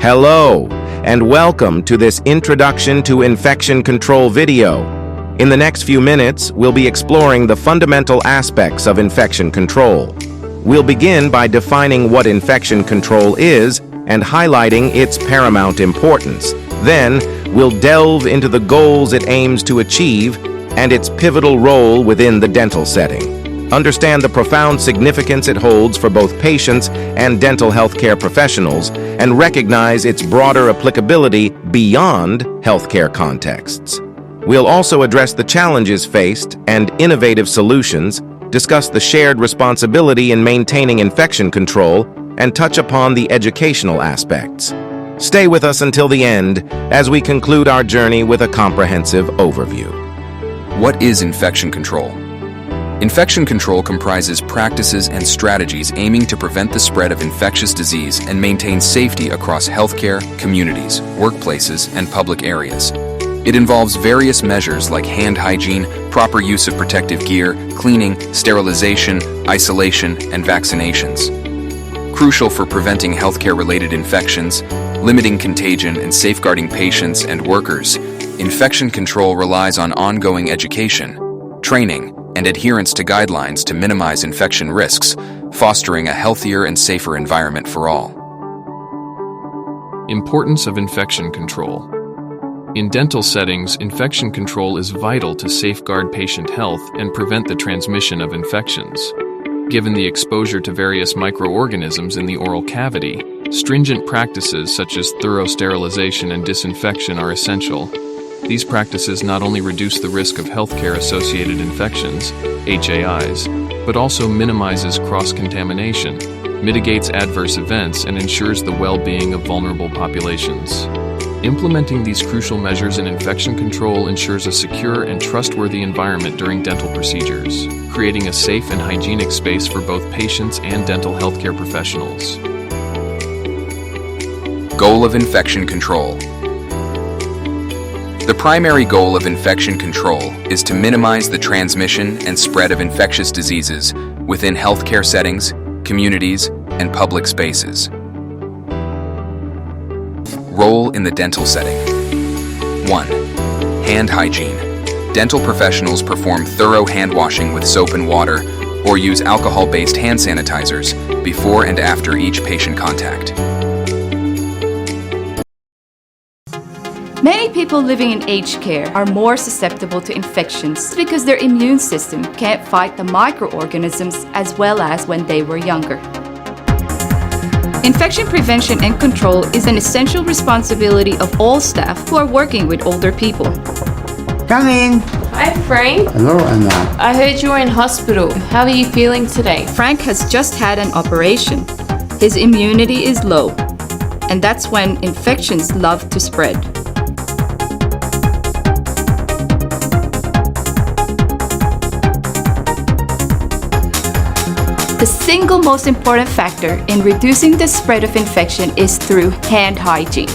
Hello, and welcome to this Introduction to Infection Control video. In the next few minutes, we'll be exploring the fundamental aspects of infection control. We'll begin by defining what infection control is and highlighting its paramount importance. Then, we'll delve into the goals it aims to achieve and its pivotal role within the dental setting. Understand the profound significance it holds for both patients and dental healthcare professionals, and recognize its broader applicability beyond healthcare contexts. We'll also address the challenges faced and innovative solutions, discuss the shared responsibility in maintaining infection control, and touch upon the educational aspects. Stay with us until the end as we conclude our journey with a comprehensive overview. What is infection control? Infection control comprises practices and strategies aiming to prevent the spread of infectious disease and maintain safety across healthcare, communities, workplaces, and public areas. It involves various measures like hand hygiene, proper use of protective gear, cleaning, sterilization, isolation, and vaccinations. Crucial for preventing healthcare-related infections, limiting contagion, and safeguarding patients and workers, infection control relies on ongoing education, training, and adherence to guidelines to minimize infection risks, fostering a healthier and safer environment for all. Importance of infection control. In dental settings, infection control is vital to safeguard patient health and prevent the transmission of infections. Given the exposure to various microorganisms in the oral cavity, stringent practices such as thorough sterilization and disinfection are essential. These practices not only reduce the risk of healthcare-associated infections, HAIs, but also minimizes cross-contamination, mitigates adverse events, and ensures the well-being of vulnerable populations. Implementing these crucial measures in infection control ensures a secure and trustworthy environment during dental procedures, creating a safe and hygienic space for both patients and dental healthcare professionals. Goal of infection control. The primary goal of infection control is to minimize the transmission and spread of infectious diseases within healthcare settings, communities, and public spaces. Role in the dental setting. 1. Hand hygiene. Dental professionals perform thorough hand washing with soap and water or use alcohol-based hand sanitizers before and after each patient contact. Many people living in aged care are more susceptible to infections because their immune system can't fight the microorganisms as well as when they were younger. Infection prevention and control is an essential responsibility of all staff who are working with older people. Come in. Hi, Frank. Hello, Anna. I heard you were in hospital. How are you feeling today? Frank has just had an operation. His immunity is low, and that's when infections love to spread. The single most important factor in reducing the spread of infection is through hand hygiene.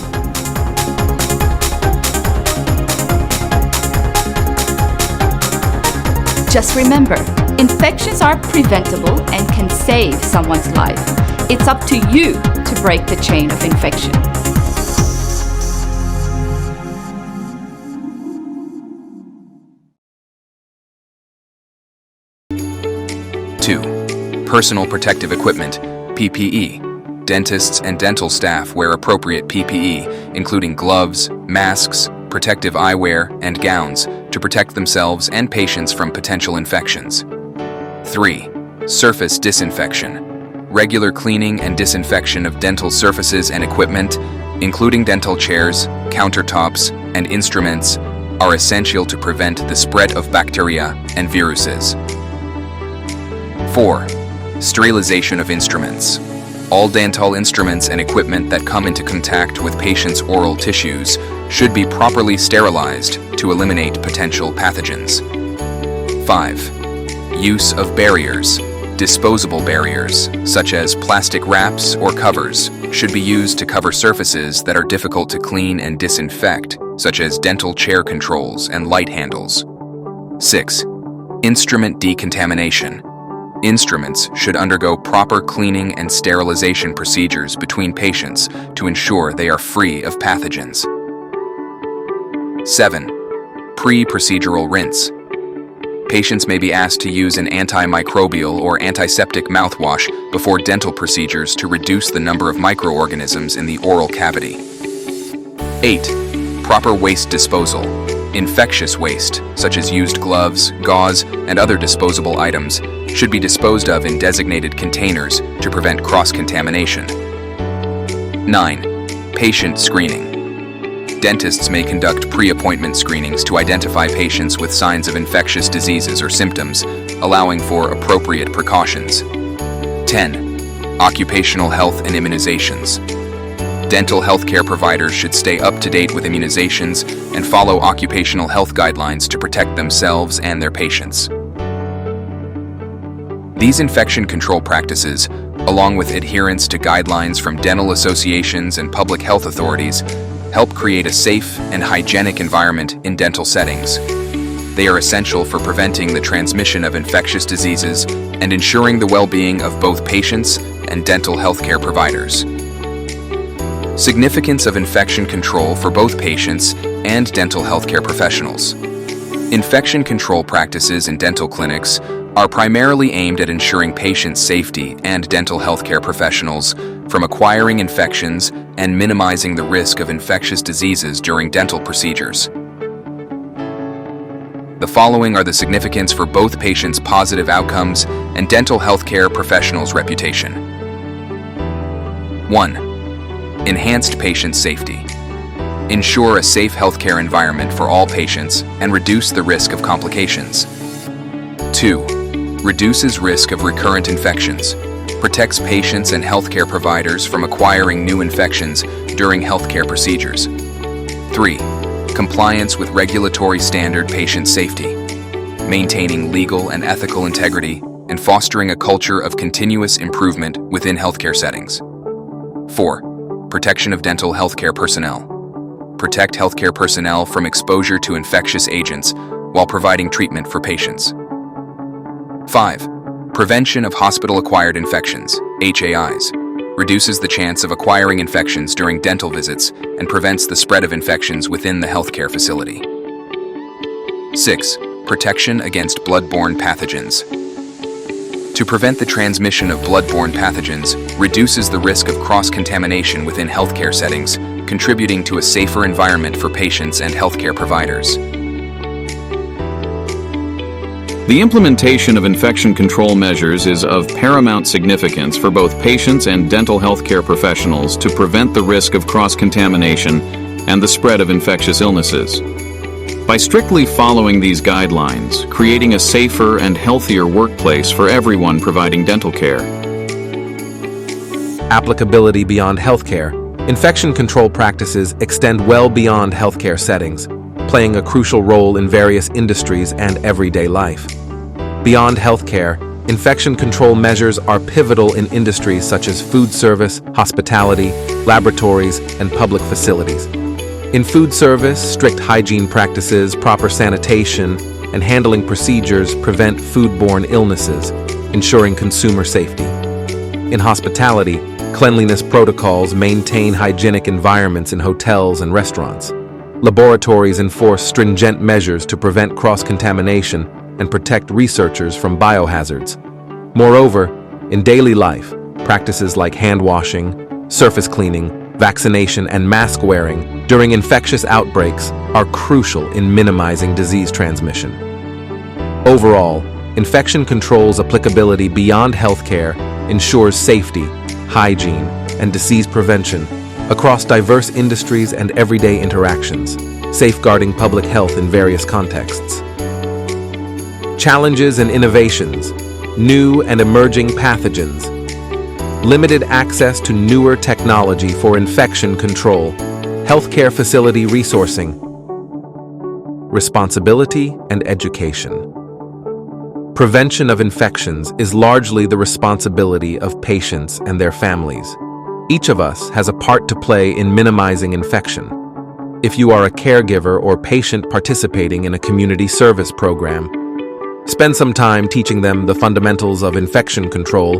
Just remember, infections are preventable and can save someone's life. It's up to you to break the chain of infection. Personal protective equipment, PPE. Dentists and dental staff wear appropriate PPE, including gloves, masks, protective eyewear, and gowns to protect themselves and patients from potential infections. 3. Surface disinfection. Regular cleaning and disinfection of dental surfaces and equipment, including dental chairs, countertops, and instruments, are essential to prevent the spread of bacteria and viruses. 4. Sterilization of instruments. All dental instruments and equipment that come into contact with patients' oral tissues should be properly sterilized to eliminate potential pathogens. 5. Use of barriers. Disposable barriers, such as plastic wraps or covers, should be used to cover surfaces that are difficult to clean and disinfect, such as dental chair controls and light handles. 6. Instrument decontamination. Instruments should undergo proper cleaning and sterilization procedures between patients to ensure they are free of pathogens. 7. Pre-procedural rinse. Patients may be asked to use an antimicrobial or antiseptic mouthwash before dental procedures to reduce the number of microorganisms in the oral cavity. 8. Proper waste disposal. Infectious waste, such as used gloves, gauze, and other disposable items, should be disposed of in designated containers to prevent cross-contamination. 9. Patient screening. Dentists may conduct pre-appointment screenings to identify patients with signs of infectious diseases or symptoms, allowing for appropriate precautions. 10. Occupational health and immunizations. Dental healthcare providers should stay up to date with immunizations and follow occupational health guidelines to protect themselves and their patients. These infection control practices, along with adherence to guidelines from dental associations and public health authorities, help create a safe and hygienic environment in dental settings. They are essential for preventing the transmission of infectious diseases and ensuring the well-being of both patients and dental healthcare providers. Significance of infection control for both patients and dental healthcare professionals. Infection control practices in dental clinics are primarily aimed at ensuring patient safety and dental healthcare professionals from acquiring infections and minimizing the risk of infectious diseases during dental procedures. The following are the significance for both patients' positive outcomes and dental healthcare professionals' reputation. 1. Enhanced patient safety. Ensure a safe healthcare environment for all patients and reduce the risk of complications. 2. Reduces risk of recurrent infections. Protects patients and healthcare providers from acquiring new infections during healthcare procedures. 3. Compliance with regulatory standard patient safety. Maintaining legal and ethical integrity and fostering a culture of continuous improvement within healthcare settings. 4. Protection of dental healthcare personnel. Protect healthcare personnel from exposure to infectious agents while providing treatment for patients. 5. Prevention of hospital-acquired infections, HAIs, reduces the chance of acquiring infections during dental visits and prevents the spread of infections within the healthcare facility. 6. Protection against bloodborne pathogens. To prevent the transmission of bloodborne pathogens, reduces the risk of cross-contamination within healthcare settings, contributing to a safer environment for patients and healthcare providers. The implementation of infection control measures is of paramount significance for both patients and dental healthcare professionals to prevent the risk of cross-contamination and the spread of infectious illnesses. By strictly following these guidelines, creating a safer and healthier workplace for everyone providing dental care. Applicability beyond healthcare. Infection control practices extend well beyond healthcare settings, playing a crucial role in various industries and everyday life. Beyond healthcare, infection control measures are pivotal in industries such as food service, hospitality, laboratories, and public facilities. In food service, strict hygiene practices, proper sanitation, and handling procedures prevent foodborne illnesses, ensuring consumer safety. In hospitality, cleanliness protocols maintain hygienic environments in hotels and restaurants. Laboratories enforce stringent measures to prevent cross-contamination and protect researchers from biohazards. Moreover, in daily life, practices like hand washing, surface cleaning, vaccination, and mask wearing during infectious outbreaks are crucial in minimizing disease transmission. Overall, infection control's applicability beyond healthcare ensures safety, hygiene, and disease prevention across diverse industries and everyday interactions, safeguarding public health in various contexts. Challenges and innovations, new and emerging pathogens, limited access to newer technology for infection control, healthcare facility resourcing, responsibility and education. Prevention of infections is largely the responsibility of patients and their families. Each of us has a part to play in minimizing infection. If you are a caregiver or patient participating in a community service program, Spend some time teaching them the fundamentals of infection control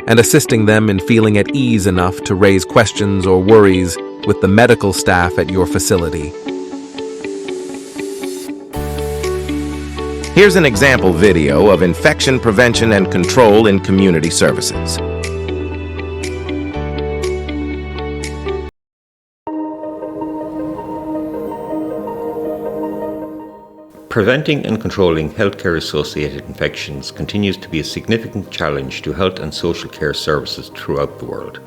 and assisting them in feeling at ease enough to raise questions or worries with the medical staff at your facility. Here's an example video of infection prevention and control in community services. Preventing and controlling healthcare-associated infections continues to be a significant challenge to health and social care services throughout the world,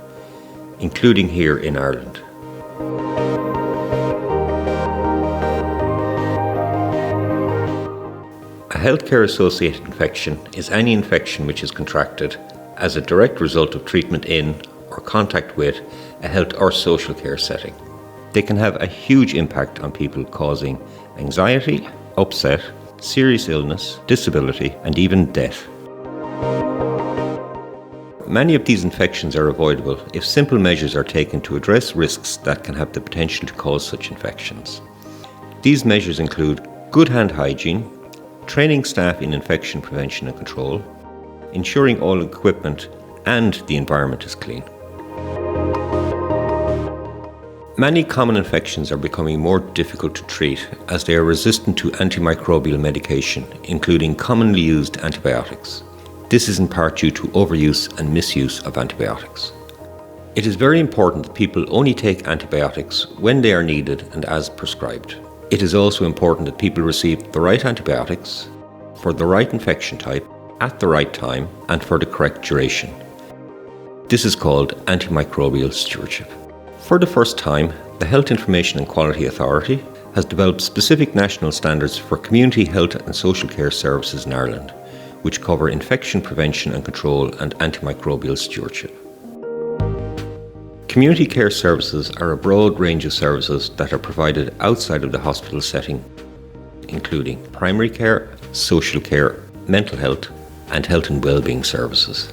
including here in Ireland. A healthcare-associated infection is any infection which is contracted as a direct result of treatment in or contact with a health or social care setting. They can have a huge impact on people, causing anxiety, upset, serious illness, disability, and even death. Many of these infections are avoidable if simple measures are taken to address risks that can have the potential to cause such infections. These measures include good hand hygiene, training staff in infection prevention and control, ensuring all equipment and the environment is clean. Many common infections are becoming more difficult to treat as they are resistant to antimicrobial medication, including commonly used antibiotics. This is in part due to overuse and misuse of antibiotics. It is very important that people only take antibiotics when they are needed and as prescribed. It is also important that people receive the right antibiotics for the right infection type at the right time and for the correct duration. This is called antimicrobial stewardship. For the first time, the Health Information and Quality Authority has developed specific national standards for community health and social care services in Ireland, which cover infection prevention and control and antimicrobial stewardship. Community care services are a broad range of services that are provided outside of the hospital setting, including primary care, social care, mental health, and health and well-being services.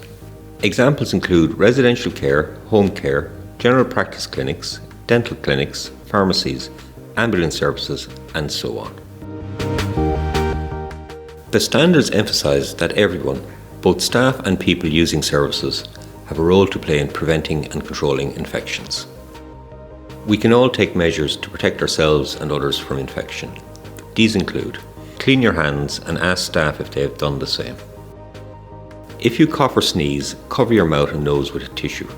Examples include residential care, home care, general practice clinics, dental clinics, pharmacies, ambulance services, and so on. The standards emphasise that everyone, both staff and people using services, have a role to play in preventing and controlling infections. We can all take measures to protect ourselves and others from infection. These include: clean your hands and ask staff if they have done the same. If you cough or sneeze, cover your mouth and nose with a tissue.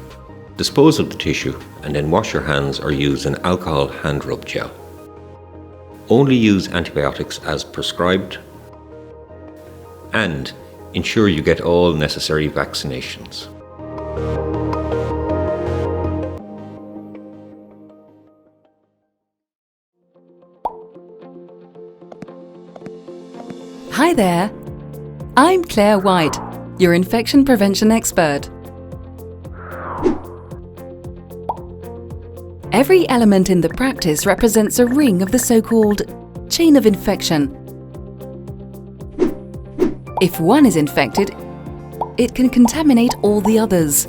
Dispose of the tissue and then wash your hands or use an alcohol hand rub gel. Only use antibiotics as prescribed, and ensure you get all necessary vaccinations. Hi there, I'm Claire White, your infection prevention expert. Every element in the practice represents a ring of the so-called chain of infection. If one is infected, it can contaminate all the others.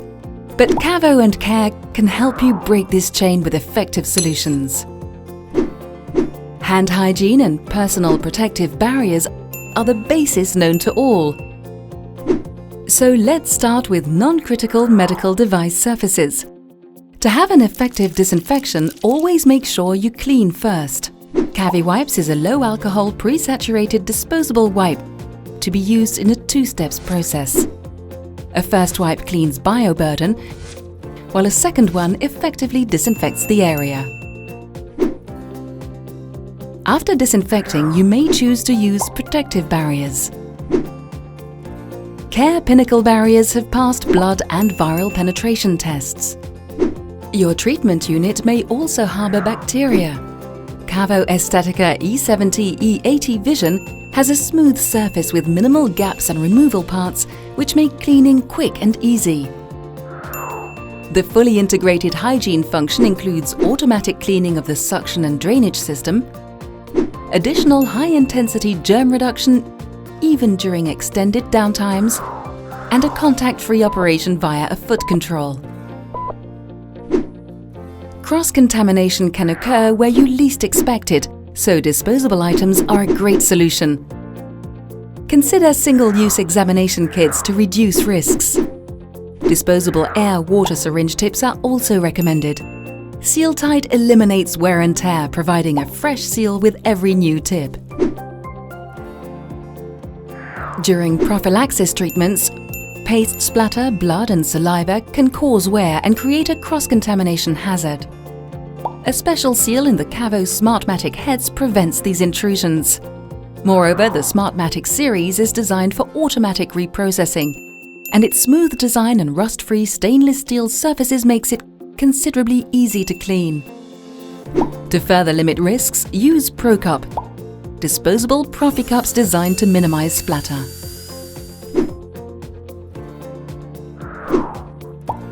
But Cavo and Care can help you break this chain with effective solutions. Hand hygiene and personal protective barriers are the basis known to all. So let's start with non-critical medical device surfaces. To have an effective disinfection, always make sure you clean first. CaviWipes is a low-alcohol, pre-saturated disposable wipe to be used in a two-steps process. A first wipe cleans bioburden, while a second one effectively disinfects the area. After disinfecting, you may choose to use protective barriers. Care Pinnacle barriers have passed blood and viral penetration tests. Your treatment unit may also harbour bacteria. Cavo Estetica E70 E80 Vision has a smooth surface with minimal gaps and removal parts, which make cleaning quick and easy. The fully integrated hygiene function includes automatic cleaning of the suction and drainage system, additional high-intensity germ reduction even during extended downtimes, and a contact-free operation via a foot control. Cross-contamination can occur where you least expect it, so disposable items are a great solution. consider single-use examination kits to reduce risks. Disposable air-water syringe tips are also recommended. Seal-Tight eliminates wear and tear, providing a fresh seal with every new tip. During prophylaxis treatments, paste splatter, blood and saliva can cause wear and create a cross-contamination hazard. A special seal in the Cavo Smartmatic heads prevents these intrusions. Moreover, the Smartmatic series is designed for automatic reprocessing, and its smooth design and rust-free stainless steel surfaces makes it considerably easy to clean. To further limit risks, use ProCup, disposable Profi cups designed to minimize splatter.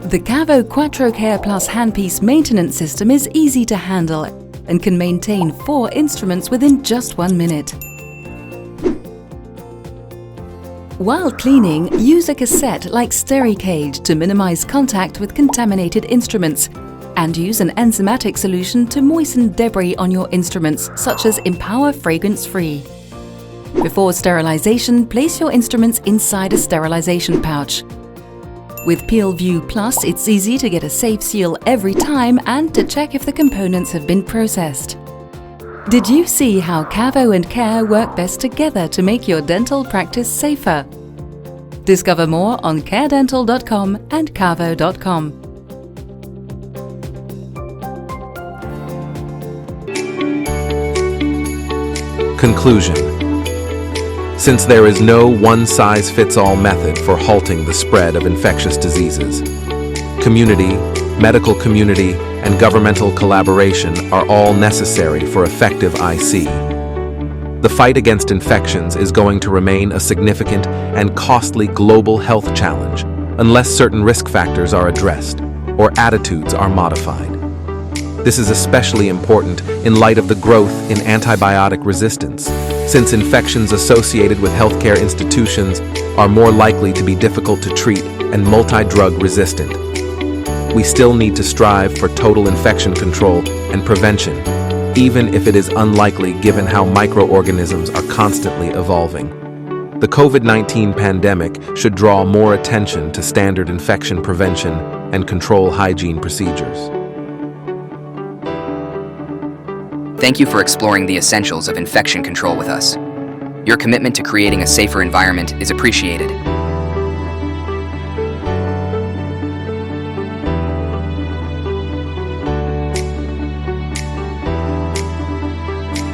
The Cavo QuattroCare Plus handpiece maintenance system is easy to handle and can maintain 4 instruments within just 1 minute. While cleaning, use a cassette like SteriCage to minimize contact with contaminated instruments, and use an enzymatic solution to moisten debris on your instruments, such as Empower Fragrance Free. Before sterilization, place your instruments inside a sterilization pouch. With PeelView Plus, it's easy to get a safe seal every time and to check if the components have been processed. Did you see how Cavo and Care work best together to make your dental practice safer? Discover more on caredental.com and cavo.com. Conclusion. Since there is no one-size-fits-all method for halting the spread of infectious diseases, community, medical community, and governmental collaboration are all necessary for effective IC. The fight against infections is going to remain a significant and costly global health challenge unless certain risk factors are addressed or attitudes are modified. This is especially important in light of the growth in antibiotic resistance, since infections associated with healthcare institutions are more likely to be difficult to treat and multi-drug resistant. We still need to strive for total infection control and prevention, even if it is unlikely given how microorganisms are constantly evolving. The COVID-19 pandemic should draw more attention to standard infection prevention and control hygiene procedures. Thank you for exploring the essentials of infection control with us. Your commitment to creating a safer environment is appreciated.